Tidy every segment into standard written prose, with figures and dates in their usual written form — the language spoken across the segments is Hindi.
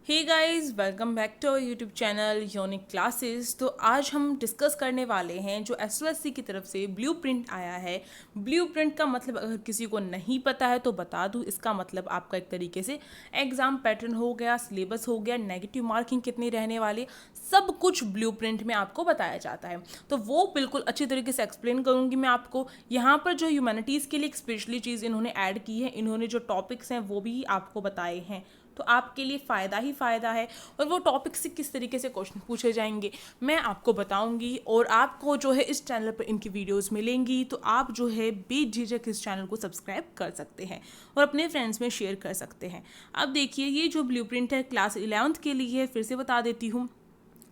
Hey guys, welcome back to our YouTube channel Unique Classes. तो आज हम डिस्कस करने वाले हैं जो एसओएससी की तरफ से ब्लूप्रिंट आया है। ब्लूप्रिंट का मतलब अगर किसी को नहीं पता है तो बता दूं, इसका मतलब आपका एक तरीके से एग्जाम पैटर्न हो गया, सिलेबस हो गया, नेगेटिव मार्किंग कितनी रहने वाली, सब कुछ ब्लूप्रिंट में आपको बताया जाता है। तो वो बिल्कुल अच्छी तरीके से एक्सप्लेन करूंगी मैं आपको। यहाँ पर जो ह्यूमैनिटीज़ के लिए एक स्पेशली चीज़ इन्होंने ऐड की है, इन्होंने जो टॉपिक्स हैं वो भी आपको बताए हैं, तो आपके लिए फ़ायदा ही फ़ायदा है। और वो टॉपिक से किस तरीके से क्वेश्चन पूछे जाएंगे मैं आपको बताऊंगी, और आपको जो है इस चैनल पर इनकी वीडियोस मिलेंगी, तो आप जो है बेझिझक इस चैनल को सब्सक्राइब कर सकते हैं और अपने फ्रेंड्स में शेयर कर सकते हैं। अब देखिए, ये जो ब्लूप्रिंट है क्लास 11th के लिए है, फिर से बता देती हूँ।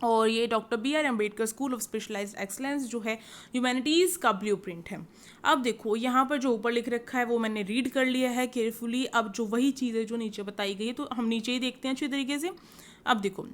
और ये Doctor B R Ambedkar School of Specialised Excellence जो है ह्यूमैनिटीज़ का ब्लूप्रिंट है। अब देखो, यहाँ पर जो ऊपर लिख रखा है वो मैंने रीड कर लिया है केयरफुली। अब जो वही चीज़ है जो नीचे बताई गई है, तो हम नीचे ही देखते हैं अच्छी तरीके से। अब देखो,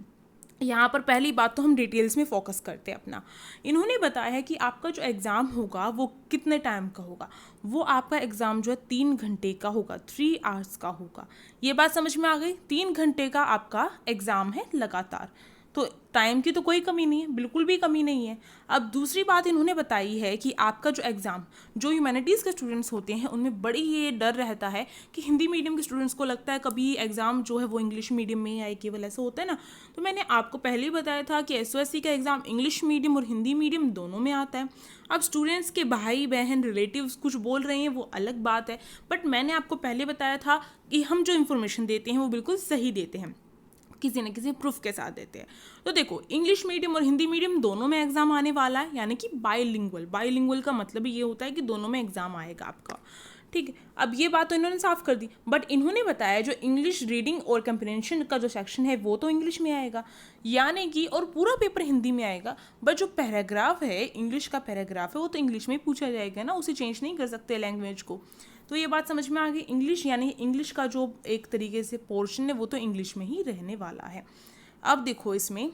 यहाँ पर पहली बात तो हम डिटेल्स में फोकस करते हैं अपना। इन्होंने बताया है कि आपका जो एग्ज़ाम होगा वो कितने टाइम का होगा। वो आपका एग्ज़ाम जो है 3 घंटे का होगा, 3 आवर्स का होगा। ये बात समझ में आ गई? 3 घंटे का आपका एग्ज़ाम है लगातार, तो टाइम की तो कोई कमी नहीं है, बिल्कुल भी कमी नहीं है। अब दूसरी बात इन्होंने बताई है कि आपका जो एग्ज़ाम, जो ह्यूमैनिटीज़ के स्टूडेंट्स होते हैं उनमें बड़ी ये डर रहता है कि हिंदी मीडियम के स्टूडेंट्स को लगता है कभी एग्ज़ाम जो है वो इंग्लिश मीडियम में ही आए, केवल ऐसा होता है ना। तो मैंने आपको पहले ही बताया था कि एसओएससी का एग्ज़ाम इंग्लिश मीडियम और हिंदी मीडियम दोनों में आता है। अब स्टूडेंट्स के भाई बहन रिलेटिव्स कुछ बोल रहे हैं वो अलग बात है, बट मैंने आपको पहले बताया था कि हम जो इन्फॉर्मेशन देते हैं वो बिल्कुल सही देते हैं, किसी न किसी प्रूफ के साथ देते हैं। तो देखो, इंग्लिश मीडियम और हिंदी मीडियम दोनों में एग्जाम आने वाला है, यानी कि बाइलिंगुअल। बाइलिंगुअल का मतलब ये होता है कि दोनों में एग्जाम आएगा आपका। ठीक है, अब ये बात तो इन्होंने साफ कर दी, बट इन्होंने बताया जो इंग्लिश रीडिंग और कंप्रिहेंशन का जो सेक्शन है वो तो इंग्लिश में आएगा, यानी कि, और पूरा पेपर हिंदी में आएगा। बट जो पैराग्राफ है, इंग्लिश का पैराग्राफ है, वो तो इंग्लिश में ही पूछा जाएगा ना, उसे चेंज नहीं कर सकते लैंग्वेज को। तो ये बात समझ में आ गई। इंग्लिश यानी इंग्लिश का जो एक तरीके से पोर्शन है वो तो इंग्लिश में ही रहने वाला है। अब देखो, इसमें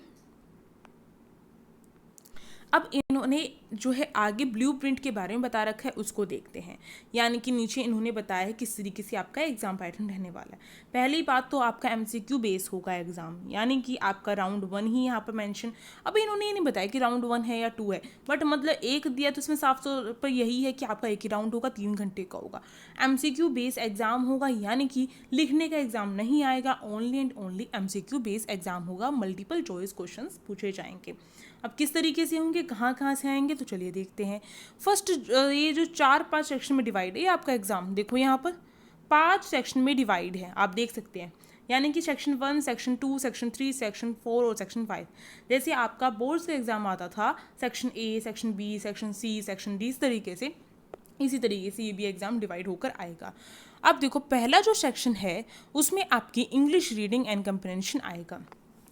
अब इन्होंने जो है आगे ब्लूप्रिंट के बारे में बता रखा है, उसको देखते हैं। यानी कि नीचे इन्होंने बताया है किस तरीके से आपका एग्जाम पैटर्न रहने वाला है। पहली बात तो आपका एमसीक्यू बेस होगा एग्जाम, यानी कि आपका राउंड 1 ही यहाँ पर मेंशन। अब इन्होंने ये नहीं बताया कि राउंड 1 है या 2 है, बट मतलब एक दिया तो इसमें साफ तौर पर यही है कि आपका एक ही राउंड होगा, 3 घंटे का होगा। एमसीक्यू बेस एग्जाम होगा, यानी कि लिखने का एग्जाम नहीं आएगा, only and only MCQ base exam होगा। मल्टीपल चॉइस क्वेश्चन पूछे जाएंगे। अब किस तरीके से होंगे, कहाँ कहाँ से आएंगे, तो चलिए देखते हैं। फर्स्ट, ये जो 4-5 सेक्शन में डिवाइड है आपका एग्जाम, देखो यहाँ पर 5 सेक्शन में डिवाइड है, आप देख सकते हैं। यानी कि सेक्शन 1, सेक्शन 2, सेक्शन 3, सेक्शन 4 और सेक्शन 5। जैसे आपका बोर्ड्स का एग्जाम आता था section A, section B, section C, section D, इस तरीके से, इसी तरीके से ये भी एग्जाम डिवाइड होकर आएगा। अब देखो, पहला जो सेक्शन है उसमें आपकी इंग्लिश रीडिंग एंड कंप्रिहेंशन आएगा,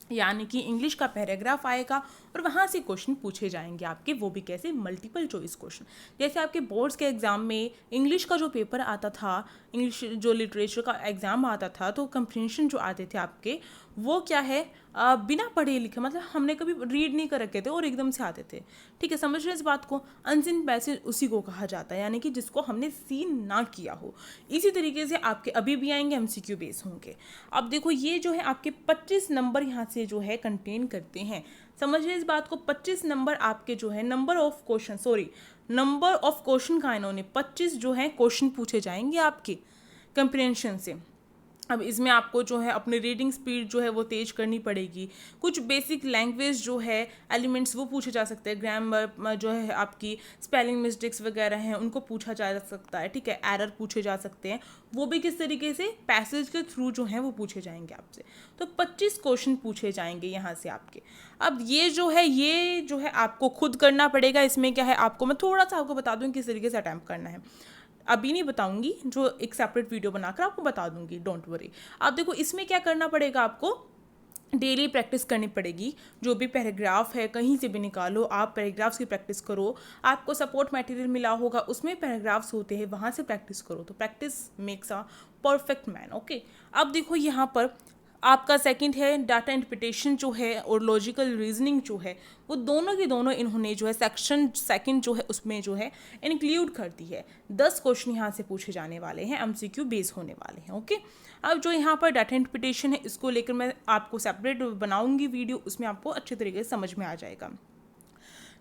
यानी कि इंग्लिश का पैराग्राफ आएगा और वहाँ से क्वेश्चन पूछे जाएंगे आपके, वो भी कैसे, मल्टीपल चॉइस क्वेश्चन। जैसे आपके बोर्ड्स के एग्जाम में इंग्लिश का जो पेपर आता था, इंग्लिश जो लिटरेचर का एग्जाम आता था, तो कंप्रिहेंशन जो आते थे आपके, वो क्या है, बिना पढ़े लिखे, मतलब हमने कभी रीड नहीं कर रखे थे और एकदम से आते थे। ठीक है, समझ रहे हैं इस बात को? अनसीन पैसेज उसी को कहा जाता है, यानी कि जिसको हमने सीन ना किया हो। इसी तरीके से आपके अभी भी आएंगे, एमसीक्यू बेस होंगे। अब देखो, ये जो है आपके 25 नंबर यहाँ से जो है कंटेन करते हैं। समझ रहे इस बात को? 25 नंबर आपके जो है नंबर ऑफ क्वेश्चन का इन्होंने 25 जो है क्वेश्चन पूछे जाएंगे आपके कंप्रिहेंशन से। अब इसमें आपको जो है अपनी रीडिंग स्पीड जो है वो तेज करनी पड़ेगी। कुछ बेसिक लैंग्वेज जो है एलिमेंट्स वो पूछे जा सकते हैं, ग्रामर जो है आपकी स्पेलिंग मिस्टेक्स वगैरह हैं उनको पूछा जा सकता है। ठीक है, एरर पूछे जा सकते हैं, वो भी किस तरीके से, पैसेज के थ्रू जो है वो पूछे जाएंगे आपसे। तो 25 क्वेश्चन पूछे जाएंगे यहाँ से आपके। अब ये जो है आपको खुद करना पड़ेगा। इसमें क्या है, आपको मैं थोड़ा सा आपको बता दूँ किस तरीके से अटैम्प्ट करना है। अभी नहीं बताऊंगी, जो एक सेपरेट वीडियो बनाकर आपको बता दूंगी, डोंट वरी। आप देखो, इसमें क्या करना पड़ेगा, आपको डेली प्रैक्टिस करनी पड़ेगी। जो भी पैराग्राफ है कहीं से भी निकालो, आप पैराग्राफ्स की प्रैक्टिस करो। आपको सपोर्ट मटेरियल मिला होगा, उसमें पैराग्राफ्स होते हैं, वहाँ से प्रैक्टिस करो। तो practice makes a perfect man. Okay, अब देखो यहाँ पर आपका सेकंड है डाटा इंटरप्रिटेशन जो है और लॉजिकल रीजनिंग जो है, वो दोनों की दोनों इन्होंने जो है सेक्शन सेकंड जो है उसमें जो है इंक्लूड कर दी है। 10 क्वेश्चन यहाँ से पूछे जाने वाले हैं, एमसीक्यू बेस होने वाले हैं। ओके, अब जो यहाँ पर डाटा इंटरप्रिटेशन है इसको लेकर मैं आपको सेपरेट बनाऊंगी वीडियो, उसमें आपको अच्छे तरीके से समझ में आ जाएगा।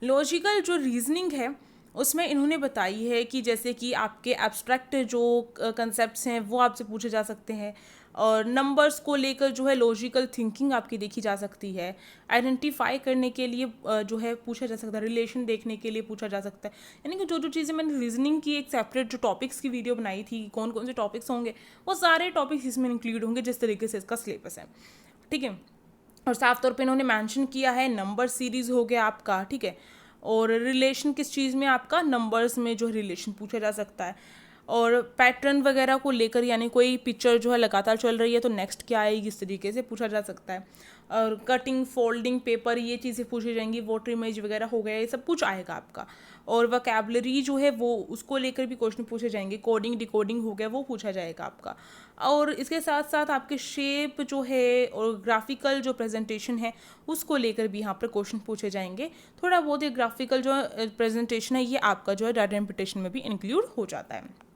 लॉजिकल जो रीजनिंग है उसमें इन्होंने बताई है कि जैसे कि आपके एब्स्ट्रैक्ट जो कंसेप्ट्स हैं वो आपसे पूछे जा सकते हैं, और नंबर्स को लेकर जो है लॉजिकल थिंकिंग आपकी देखी जा सकती है, आइडेंटिफाई करने के लिए जो है पूछा जा सकता है, रिलेशन देखने के लिए पूछा जा सकता है। यानी कि जो जो चीज़ें मैंने रीजनिंग की एक सेपरेट जो टॉपिक्स की वीडियो बनाई थी, कौन कौन से टॉपिक्स होंगे वो सारे टॉपिक्स इसमें इंक्लूड होंगे जिस तरीके से इसका सिलेबस है। ठीक है, और साफ तौर पे इन्होंने मेंशन किया है नंबर सीरीज़ हो गया आपका। ठीक है, और रिलेशन किस चीज़ में, आपका नंबर्स में जो रिलेशन पूछा जा सकता है, और पैटर्न वगैरह को लेकर, यानी कोई पिक्चर जो है लगातार चल रही है तो नेक्स्ट क्या आएगी इस तरीके से पूछा जा सकता है, और कटिंग फोल्डिंग पेपर ये चीज़ें पूछी जाएंगी, वाटर इमेज वगैरह हो गया, ये सब कुछ आएगा आपका। और वोकैबुलरी जो है वो उसको लेकर भी क्वेश्चन पूछे जाएंगे, कोडिंग डिकोडिंग हो गया वो पूछा जाएगा आपका। और इसके साथ साथ आपके शेप जो है और ग्राफिकल जो प्रेजेंटेशन है उसको लेकर भी यहाँ पर क्वेश्चन पूछे जाएंगे। थोड़ा बहुत ये ग्राफिकल जो प्रेजेंटेशन है ये आपका जो है डाटा इंटरप्रिटेशन में भी इंक्लूड हो जाता है।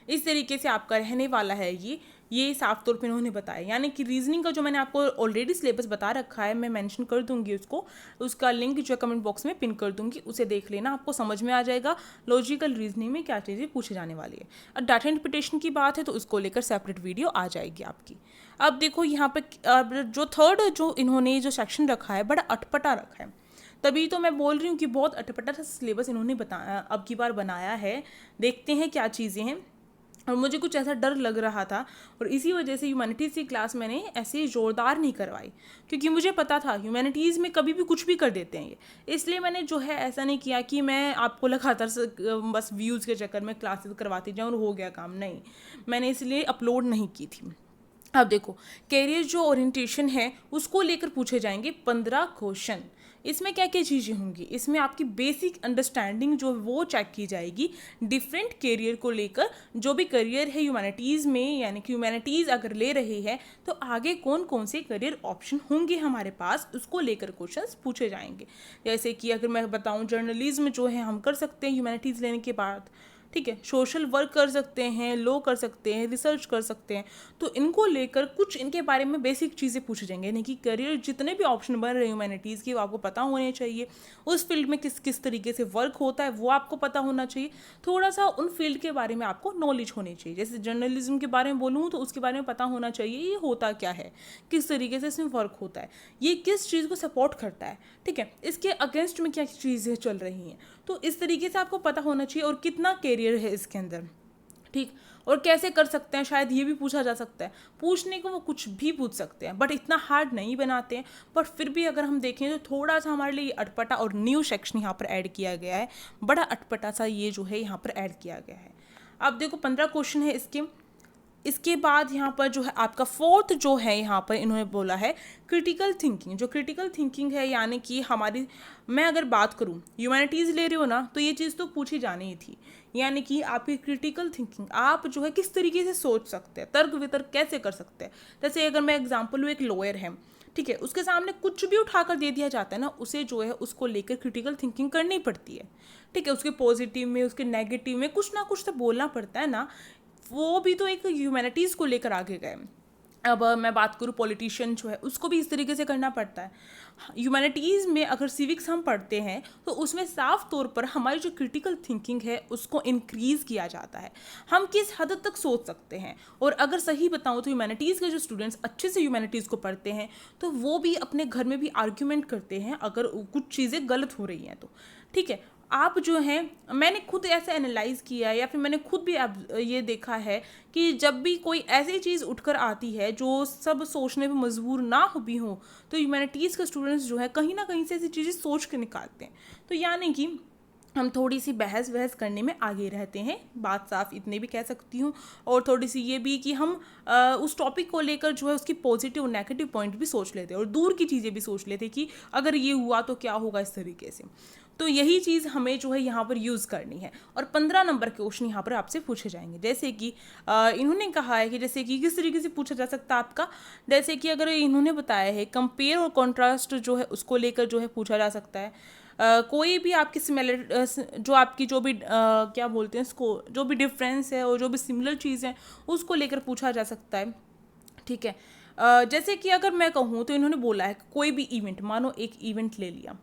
इस तरीके से आपका रहने वाला है ये साफ तौर पे इन्होंने बताया। यानी कि रीजनिंग का जो मैंने आपको ऑलरेडी सिलेबस बता रखा है, मैं मेंशन कर दूंगी उसको, उसका लिंक जो कमेंट बॉक्स में पिन कर दूंगी, उसे देख लेना, आपको समझ में आ जाएगा लॉजिकल रीजनिंग में क्या चीज़ें पूछे जाने वाली है। अब डाटा इंटरप्रिटेशन की बात है तो उसको लेकर सेपरेट वीडियो आ जाएगी आपकी। अब देखो यहाँ पर जो थर्ड जो इन्होंने जो सेक्शन रखा है बड़ा अटपटा रखा है, तभी तो मैं बोल रही हूँ कि बहुत अटपटा सा सिलेबस इन्होंने बताया अब की बार बनाया है। देखते हैं क्या चीज़ें हैं, और मुझे कुछ ऐसा डर लग रहा था और इसी वजह से ह्यूमैनिटीज़ की क्लास मैंने ऐसे ज़ोरदार नहीं करवाई, क्योंकि मुझे पता था ह्यूमैनिटीज़ में कभी भी कुछ भी कर देते हैं ये। इसलिए मैंने जो है ऐसा नहीं किया कि मैं आपको लगातार से बस व्यूज़ के चक्कर में क्लासेस करवाती जाऊँ और हो गया काम, नहीं, मैंने इसलिए अपलोड नहीं की थी। अब देखो, कैरियर जो ओरिएंटेशन है उसको लेकर पूछे जाएंगे 15 क्वेश्चन। इसमें क्या क्या चीज़ें होंगी, इसमें आपकी बेसिक अंडरस्टैंडिंग जो वो चेक की जाएगी डिफरेंट कैरियर को लेकर। जो भी करियर है ह्यूमैनिटीज़ में, यानी कि ह्यूमैनिटीज़ अगर ले रहे हैं तो आगे कौन कौन से करियर ऑप्शन होंगे हमारे पास, उसको लेकर क्वेश्चंस पूछे जाएंगे। जैसे कि अगर मैं बताऊं जर्नलिज्म जो है हम कर सकते हैं ह्यूमैनिटीज़ लेने के बाद, ठीक है, सोशल वर्क कर सकते हैं, लॉ कर सकते हैं, रिसर्च कर सकते हैं, तो इनको लेकर कुछ इनके बारे में बेसिक चीज़ें पूछी जाएंगी। यानी कि करियर जितने भी ऑप्शन बन रहे हैं ह्यूमैनिटीज़ की वो आपको पता होने चाहिए, उस फील्ड में किस किस तरीके से वर्क होता है वो आपको पता होना चाहिए, थोड़ा सा उन फील्ड के बारे में आपको नॉलेज होनी चाहिए। जैसे जर्नलिज्म के बारे में बोलूँ तो उसके बारे में पता होना चाहिए ये होता क्या है, किस तरीके से इसमें वर्क होता है, ये किस चीज़ को सपोर्ट करता है, ठीक है, इसके अगेंस्ट में क्या चीज़ें चल रही हैं, तो इस तरीके से आपको पता होना चाहिए। और कितना कैरियर है इसके अंदर, ठीक, और कैसे कर सकते हैं शायद ये भी पूछा जा सकता है। पूछने को वो कुछ भी पूछ सकते हैं बट इतना हार्ड नहीं बनाते हैं, बट फिर भी अगर हम देखें तो थोड़ा सा हमारे लिए अटपटा और न्यू सेक्शन यहाँ पर ऐड किया गया है, बड़ा अटपटा सा ये जो है यहाँ पर ऐड किया गया है। अब देखो 15 क्वेश्चन है इसके बाद यहाँ पर जो है आपका फोर्थ जो है यहाँ पर इन्होंने बोला है क्रिटिकल थिंकिंग। जो क्रिटिकल थिंकिंग है यानी कि हमारी, मैं अगर बात करूँ ह्यूमैनिटीज़ ले रहे हो ना तो ये चीज़ तो पूछी जानी ही थी, यानी कि आपकी क्रिटिकल थिंकिंग, आप जो है किस तरीके से सोच सकते हैं, तर्क वितर्क कैसे कर सकते हैं। जैसे अगर मैं एग्जाम्पल लूँ, एक लॉयर है, ठीक है, उसके सामने कुछ भी उठाकर दे दिया जाता है ना, उसे जो है उसको लेकर क्रिटिकल थिंकिंग करनी पड़ती है, ठीक है, उसके पॉजिटिव में उसके नेगेटिव में कुछ ना कुछ तो बोलना पड़ता है ना, वो भी तो एक ह्यूमैनिटीज़ को लेकर आगे गए। अब मैं बात करूँ पॉलिटिशियन जो है उसको भी इस तरीके से करना पड़ता है। ह्यूमैनिटीज़ में अगर सिविक्स हम पढ़ते हैं तो उसमें साफ तौर पर हमारी जो क्रिटिकल थिंकिंग है उसको इंक्रीज़ किया जाता है, हम किस हद तक सोच सकते हैं। और अगर सही बताऊँ तो ह्यूमैनिटीज़ के जो स्टूडेंट्स अच्छे से ह्यूमैनिटीज़ को पढ़ते हैं तो वो भी अपने घर में भी आर्ग्यूमेंट करते हैं अगर कुछ चीज़ें गलत हो रही हैं तो, ठीक है। आप जो हैं, मैंने खुद ऐसे एनालाइज किया है या फिर मैंने खुद भी अब ये देखा है कि जब भी कोई ऐसी चीज़ उठकर आती है जो सब सोचने पे मजबूर ना हो भी हो तो ह्यूमैनिटीज़ के स्टूडेंट्स जो है कहीं ना कहीं से ऐसी चीज़ें सोच के निकालते हैं। तो यानी कि हम थोड़ी सी बहस वहस करने में आगे रहते हैं, बात साफ इतने भी कह सकती हूँ। और थोड़ी सी ये भी कि हम उस टॉपिक को लेकर जो है उसकी पॉजिटिव और नेगेटिव पॉइंट भी सोच लेते हैं और दूर की चीज़ें भी सोच लेते हैं कि अगर ये हुआ तो क्या होगा, इस तरीके से। तो यही चीज़ हमें जो है यहाँ पर यूज़ करनी है। और 15 नंबर के क्वेश्चन यहाँ पर आपसे पूछे जाएंगे, जैसे कि इन्होंने कहा है कि जैसे कि किस तरीके से पूछा जा सकता है आपका, जैसे कि अगर इन्होंने बताया है कंपेयर और कॉन्ट्रास्ट जो है उसको लेकर जो है पूछा जा सकता है। कोई भी आपकी सिमिलर जो आपकी जो भी क्या बोलते हैं इसको, जो भी डिफरेंस है और जो भी सिमिलर चीज़ है उसको लेकर पूछा जा सकता है। ठीक है। जैसे कि अगर मैं कहूँ तो इन्होंने बोला है कोई भी इवेंट, मानो एक इवेंट ले लिया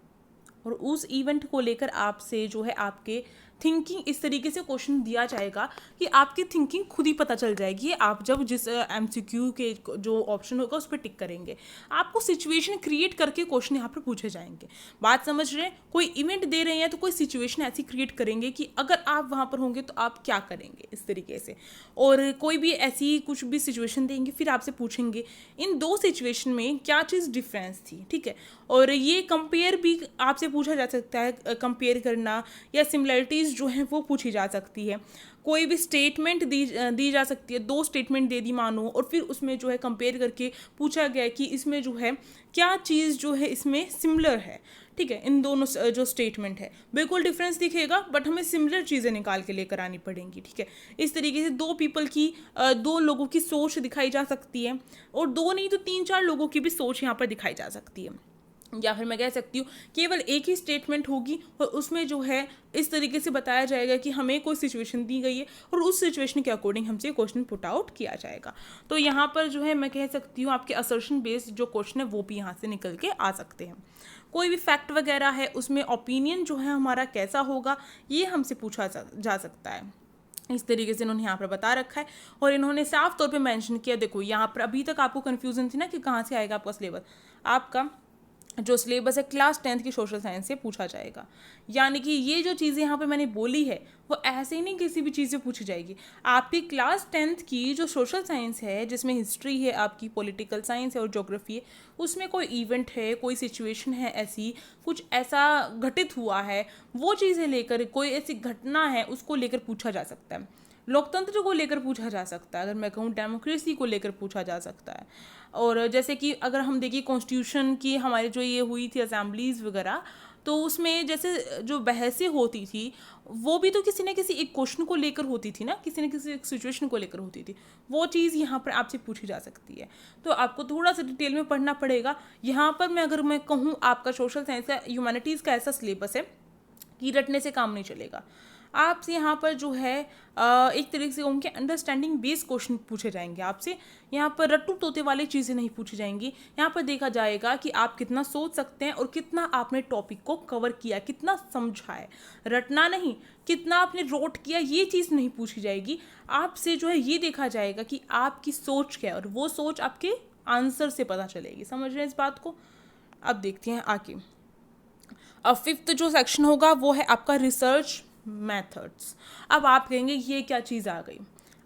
और उस इवेंट को लेकर आपसे जो है आपके थिंकिंग इस तरीके से क्वेश्चन दिया जाएगा कि आपकी थिंकिंग खुद ही पता चल जाएगी। आप जब जिस एमसीक्यू के जो ऑप्शन होगा उस पर टिक करेंगे, आपको सिचुएशन क्रिएट करके क्वेश्चन यहाँ पर पूछे जाएंगे। बात समझ रहे हैं? कोई इवेंट दे रहे हैं तो कोई सिचुएशन ऐसी क्रिएट करेंगे कि अगर आप वहाँ पर होंगे तो आप क्या करेंगे, इस तरीके से। और कोई भी ऐसी कुछ भी सिचुएशन देंगे, फिर आपसे पूछेंगे इन दो सिचुएशन में क्या चीज़ डिफरेंस थी। ठीक है। और ये कंपेयर भी आपसे पूछा जा सकता है, कंपेयर करना या सिमिलरिटीज़ जो है वो पूछी जा सकती है। कोई भी स्टेटमेंट दी जा सकती है, दो स्टेटमेंट दे दी मानो, और फिर उसमें जो है कंपेयर करके पूछा गया कि इसमें जो है क्या चीज़ जो है इसमें सिमिलर है। ठीक है। इन दोनों जो स्टेटमेंट है बिल्कुल डिफरेंस दिखेगा बट हमें सिमिलर चीज़ें निकाल के लेकर आनी पड़ेंगी। ठीक है। इस तरीके से दो लोगों की सोच दिखाई जा सकती है, और दो नहीं तो 3-4 लोगों की भी सोच यहाँ पर दिखाई जा सकती है। या फिर मैं कह सकती हूँ केवल एक ही स्टेटमेंट होगी और उसमें जो है इस तरीके से बताया जाएगा कि हमें कोई सिचुएशन दी गई है और उस सिचुएशन के अकॉर्डिंग हमसे क्वेश्चन पुट आउट किया जाएगा। तो यहाँ पर जो है मैं कह सकती हूँ आपके असर्शन बेस्ड जो क्वेश्चन है वो भी यहाँ से निकल के आ सकते हैं। कोई भी फैक्ट वगैरह है उसमें ओपिनियन जो है हमारा कैसा होगा ये हमसे पूछा जा सकता है। इस तरीके से इन्होंने यहाँ पर बता रखा है और इन्होंने साफ तौर पे मेंशन किया। देखो यहाँ पर अभी तक आपको कन्फ्यूजन थी ना कि कहाँ से आएगा आपका सिलेबस। आपका जो सिलेबस है क्लास 10th की सोशल साइंस से पूछा जाएगा। यानी कि ये जो चीज़ें यहाँ पे मैंने बोली है वो ऐसे ही नहीं किसी भी चीज़ से पूछी जाएगी। आपकी क्लास 10th की जो सोशल साइंस है, जिसमें हिस्ट्री है, आपकी पॉलिटिकल साइंस है और ज्योग्राफी है, उसमें कोई इवेंट है, कोई सिचुएशन है, ऐसी कुछ ऐसा घटित हुआ है, वो चीज़ें लेकर, कोई ऐसी घटना है उसको लेकर पूछा जा सकता है। लोकतंत्र को लेकर पूछा जा सकता है, अगर मैं कहूँ डेमोक्रेसी को लेकर पूछा जा सकता है। और जैसे कि अगर हम देखिए कॉन्स्टिट्यूशन की हमारी जो ये हुई थी असेंबलीज वगैरह, तो उसमें जैसे जो बहसें होती थी वो भी तो किसी न किसी एक क्वेश्चन को लेकर होती थी ना, किसी न किसी एक सिचुएशन को लेकर होती थी। वो चीज़ यहाँ पर आपसे पूछी जा सकती है। तो आपको थोड़ा सा डिटेल में पढ़ना पड़ेगा। यहाँ पर अगर मैं कहूँ आपका सोशल साइंस का ह्यूमैनिटीज़ का ऐसा सिलेबस है कि रटने से काम नहीं चलेगा। आपसे यहाँ पर जो है एक तरीके से उनके अंडरस्टैंडिंग बेस्ड क्वेश्चन पूछे जाएंगे आपसे। यहाँ पर रट्टू तोते वाली चीज़ें नहीं पूछी जाएंगी। यहाँ पर देखा जाएगा कि आप कितना सोच सकते हैं और कितना आपने टॉपिक को कवर किया, कितना समझा है। रटना नहीं, कितना आपने रोट किया, ये चीज़ नहीं पूछी जाएगी। आपसे जो है ये देखा जाएगा कि आपकी सोच क्या है, और वो सोच आपके आंसर से पता चलेगी। समझ रहे हैं इस बात को? अब देखते हैं आगे। अब 5th जो सेक्शन होगा वो है आपका रिसर्च मेथड्स। अब आप कहेंगे ये क्या चीज़ आ गई।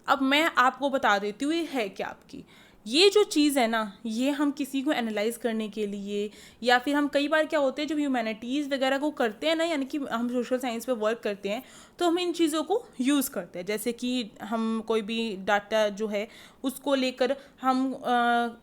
अब मैं आपको बता देती हूँ ये है क्या आपकी। ये जो चीज़ है ना, ये हम किसी को एनालाइज करने के लिए, या फिर हम कई बार क्या होते हैं जब ह्यूमैनिटीज़ वगैरह को करते हैं ना, यानी कि हम सोशल साइंस पे वर्क करते हैं, तो हम इन चीज़ों को यूज़ करते हैं। जैसे कि हम कोई भी डाटा जो है उसको लेकर हम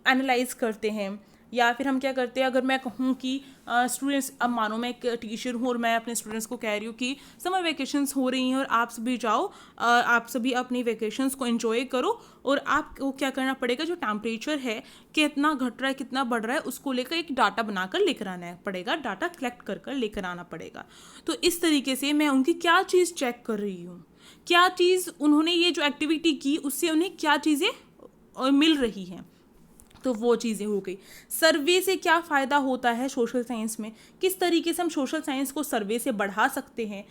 एनालाइज करते हैं, या फिर हम क्या करते हैं, अगर मैं कहूँ कि स्टूडेंट्स, अब मानो मैं एक टीचर हूँ और मैं अपने स्टूडेंट्स को कह रही हूँ कि समर वेकेशंस हो रही हैं और आप सभी जाओ, आप सभी अपनी वेकेशंस को एंजॉय करो, और आपको क्या करना पड़ेगा, जो टेम्परेचर है कितना घट रहा है कितना बढ़ रहा है उसको लेकर एक डाटा बनाकर लेकर आना पड़ेगा, डाटा कलेक्ट कर लेकर आना पड़ेगा। तो इस तरीके से मैं उनकी क्या चीज़ चेक कर रही हूँ, क्या चीज़ उन्होंने ये जो एक्टिविटी की उससे उन्हें क्या चीज़ें मिल रही हैं, तो वो चीज़ें हो गई। सर्वे से क्या फ़ायदा होता है सोशल साइंस में, किस तरीके से हम सोशल साइंस को सर्वे से बढ़ा सकते हैं,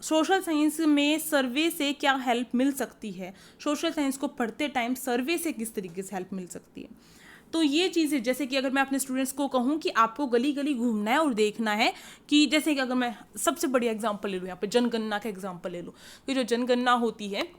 सोशल साइंस में सर्वे से क्या हेल्प मिल सकती है, सोशल साइंस को पढ़ते टाइम सर्वे से किस तरीके से हेल्प मिल सकती है। तो ये चीज़ें, जैसे कि अगर मैं अपने स्टूडेंट्स को कहूँ कि आपको गली गली घूमना है और देखना है कि, जैसे कि अगर मैं सबसे बढ़िया एग्जांपल ले लूँ, यहाँ पे जनगणना का एग्जांपल ले लूँ, कि जो जनगणना होती है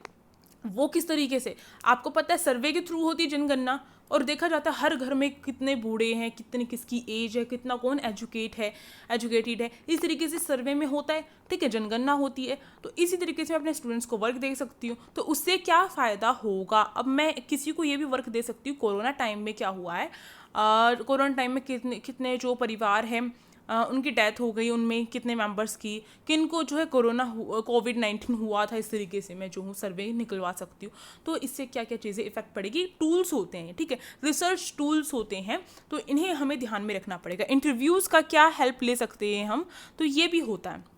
वो किस तरीके से, आपको पता है सर्वे के थ्रू होती है जनगणना, और देखा जाता है हर घर में कितने बूढ़े हैं, कितने किसकी एज है, कितना कौन एजुकेटेड है, इस तरीके से सर्वे में होता है, ठीक है, जनगणना होती है। तो इसी तरीके से मैं अपने स्टूडेंट्स को वर्क दे सकती हूँ। तो उससे क्या फ़ायदा होगा, अब मैं किसी को ये भी वर्क दे सकती हूँ कोरोना टाइम में क्या हुआ है, कोरोना टाइम में कितने कितने जो परिवार हैं उनकी डेथ हो गई, उनमें कितने मेंबर्स की, किन को जो है कोविड-19 हुआ था, इस तरीके से मैं जो हूँ सर्वे निकलवा सकती हूँ। तो इससे क्या क्या चीज़ें इफेक्ट पड़ेगी, टूल्स होते हैं, ठीक है, रिसर्च टूल्स होते हैं, तो इन्हें हमें ध्यान में रखना पड़ेगा। इंटरव्यूज़ का क्या हेल्प ले सकते हैं हम, तो ये भी होता है।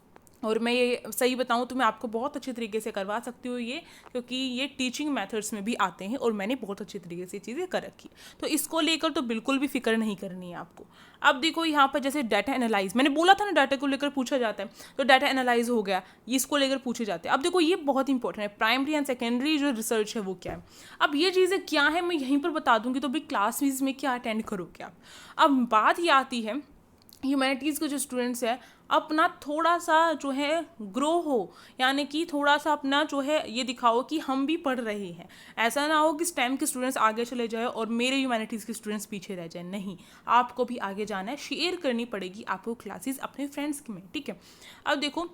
और मैं ये सही बताऊँ तो मैं आपको बहुत अच्छे तरीके से करवा सकती हूँ ये, क्योंकि ये टीचिंग मेथड्स में भी आते हैं और मैंने बहुत अच्छे तरीके से चीज़ें कर रखी। तो इसको लेकर तो बिल्कुल भी फिक्र नहीं करनी है आपको। अब देखो यहाँ पर जैसे डाटा एनालाइज, मैंने बोला था ना डाटा को लेकर पूछा जाता है, तो डाटा एनालाइज हो गया, इसको लेकर पूछे जाते हैं। अब देखो ये बहुत इंपॉर्टेंट है, प्राइमरी एंड सेकेंडरी जो रिसर्च है वो क्या है। अब ये चीज़ें क्या है मैं यहीं पर बता दूंगी, तो भाई क्लासेस में क्या अटेंड करोगे आप। अब बात ये आती है ह्यूमैनिटीज़ के जो स्टूडेंट्स हैं अपना थोड़ा सा जो है ग्रो हो, यानी कि थोड़ा सा अपना जो है ये दिखाओ कि हम भी पढ़ रहे हैं। ऐसा ना हो कि स्टेम के स्टूडेंट्स आगे चले जाए और मेरे ह्यूमैनिटीज़ के स्टूडेंट्स पीछे रह जाए, नहीं, आपको भी आगे जाना है, शेयर करनी पड़ेगी आपको क्लासेस अपने फ्रेंड्स में, ठीक है। अब देखो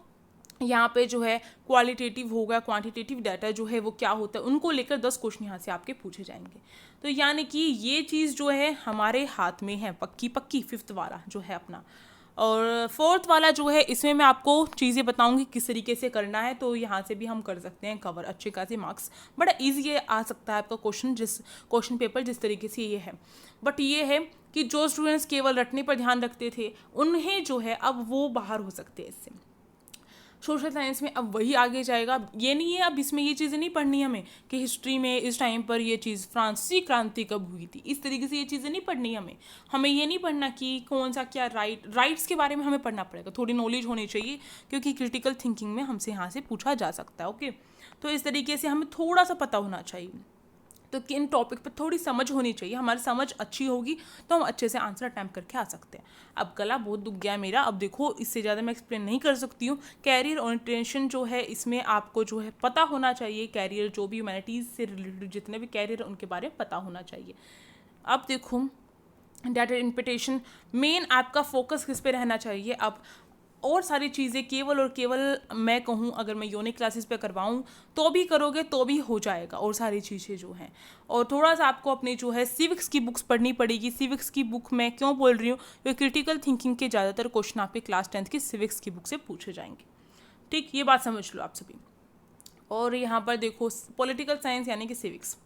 यहाँ पे जो है क्वालिटेटिव होगा, क्वांटिटेटिव डाटा जो है वो क्या होता है, उनको लेकर 10 क्वेश्चन यहाँ से आपके पूछे जाएंगे। तो यानी कि ये चीज़ जो है हमारे हाथ में है, पक्की 5th वाला जो है अपना। और 4th वाला जो है इसमें मैं आपको चीज़ें बताऊंगी किस तरीके से करना है, तो यहाँ से भी हम कर सकते हैं कवर, अच्छे खासे मार्क्स, बड़ा ईजी आ सकता है आपका क्वेश्चन पेपर जिस तरीके से ये है। बट ये है कि जो स्टूडेंट्स केवल रटने पर ध्यान रखते थे उन्हें जो है अब वो बाहर हो सकते हैं इससे। सोशल साइंस में अब वही आगे जाएगा। ये नहीं है अब इसमें ये चीज़ें नहीं पढ़नी हमें कि हिस्ट्री में इस टाइम पर ये चीज़ फ्रांसीसी क्रांति कब हुई थी, इस तरीके से ये चीज़ें नहीं पढ़नी हमें ये नहीं पढ़ना कि कौन सा क्या राइट्स के बारे में हमें पढ़ना पड़ेगा, थोड़ी नॉलेज होनी चाहिए, क्योंकि क्रिटिकल थिंकिंग में हमसे यहाँ से पूछा जा सकता है। ओके, तो इस तरीके से हमें थोड़ा सा पता होना चाहिए, तो किन टॉपिक पर थोड़ी समझ होनी चाहिए, हमारी समझ अच्छी होगी तो हम अच्छे से आंसर अटैम्प्ट करके आ सकते हैं। अब गला बहुत दुख गया मेरा, अब देखो इससे ज़्यादा मैं एक्सप्लेन नहीं कर सकती हूँ। कैरियर ओरिएंटेशन जो है इसमें आपको जो है पता होना चाहिए, कैरियर जो भी ह्यूमैनिटीज़ से रिलेटेड जितने भी कैरियर उनके बारे में पता होना चाहिए। अब देखो डाटा इंटरप्रिटेशन, मेन आपका फोकस किस पे रहना चाहिए। अब और सारी चीज़ें केवल और केवल मैं कहूँ अगर मैं यूनिक क्लासेस पे करवाऊँ तो भी करोगे तो भी हो जाएगा, और सारी चीज़ें जो हैं। और थोड़ा सा आपको अपनी जो है सिविक्स की बुक्स पढ़नी पड़ेगी। सिविक्स की बुक मैं क्यों बोल रही हूँ, क्योंकि क्रिटिकल थिंकिंग के ज़्यादातर क्वेश्चन आपके क्लास 10th की सिविक्स की बुक से पूछे जाएंगे, ठीक, ये बात समझ लो आप सभी। और यहाँ पर देखो पॉलिटिकल साइंस यानी कि सिविक्स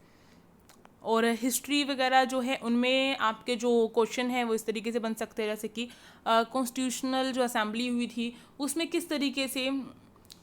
और हिस्ट्री वगैरह जो है उनमें आपके जो क्वेश्चन है वो इस तरीके से बन सकते हैं, जैसे कि कॉन्स्टिट्यूशनल जो असेंबली हुई थी उसमें किस तरीके से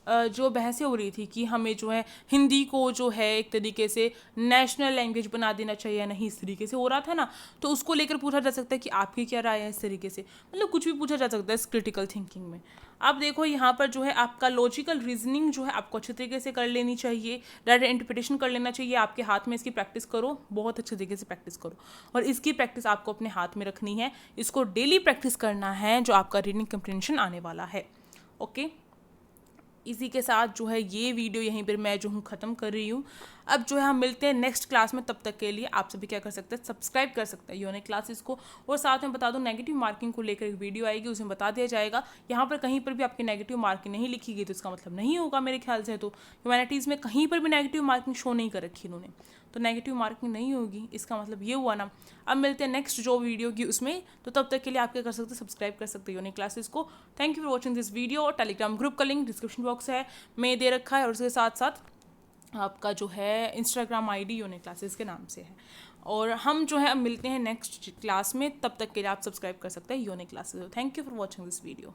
जो बहसें हो रही थी कि हमें जो है हिंदी को जो है एक तरीके से नेशनल लैंग्वेज बना देना चाहिए या नहीं, इस तरीके से हो रहा था ना, तो उसको लेकर पूछा जा सकता है कि आपकी क्या राय है, इस तरीके से मतलब कुछ भी पूछा जा सकता है इस क्रिटिकल थिंकिंग में। अब देखो यहाँ पर जो है आपका लॉजिकल रीजनिंग जो है आपको अच्छे तरीके से कर लेनी चाहिए, डाटा इंटरप्रिटेशन कर लेना चाहिए, आपके हाथ में इसकी प्रैक्टिस करो, बहुत अच्छे तरीके से प्रैक्टिस करो, और इसकी प्रैक्टिस आपको अपने हाथ में रखनी है, इसको डेली प्रैक्टिस करना है जो आपका रीडिंग कम्प्रीहेंशन आने वाला है। ओके, इसी के साथ जो है ये वीडियो यहीं पर मैं जो हूँ ख़त्म कर रही हूँ। अब जो है हम मिलते हैं नेक्स्ट क्लास में, तब तक के लिए आप सभी क्या कर सकते हैं, सब्सक्राइब कर सकते हैं यूनिक क्लासेस को। और साथ में बता दो नेगेटिव मार्किंग को लेकर एक वीडियो आएगी, उसमें बता दिया जाएगा। यहाँ पर कहीं पर भी आपकी नेगेटिव मार्किंग नहीं लिखी गई तो इसका मतलब नहीं होगा मेरे ख्याल से, तो ह्यूमैनिटीज़ में कहीं पर भी नेगेटिव मार्किंग शो नहीं कर रखी इन्होंने, तो नेगेटिव मार्किंग नहीं होगी, इसका मतलब ये हुआ ना। अब मिलते हैं नेक्स्ट जो वीडियो की उसमें, तो तब तक के लिए आप क्या कर सकते हैं, सब्सक्राइब कर सकते हैं यूनिक क्लासेस को। Thank you for watching this video. और टेलीग्राम ग्रुप का लिंक डिस्क्रिप्शन बॉक्स है में दे रखा है, और उसके साथ साथ आपका जो है इंस्टाग्राम आईडी यूनिक क्लासेस के नाम से है। और हम जो है अब मिलते हैं नेक्स्ट क्लास में, तब तक के लिए आप सब्सक्राइब कर सकते हैं unique classes. Thank you for watching this video.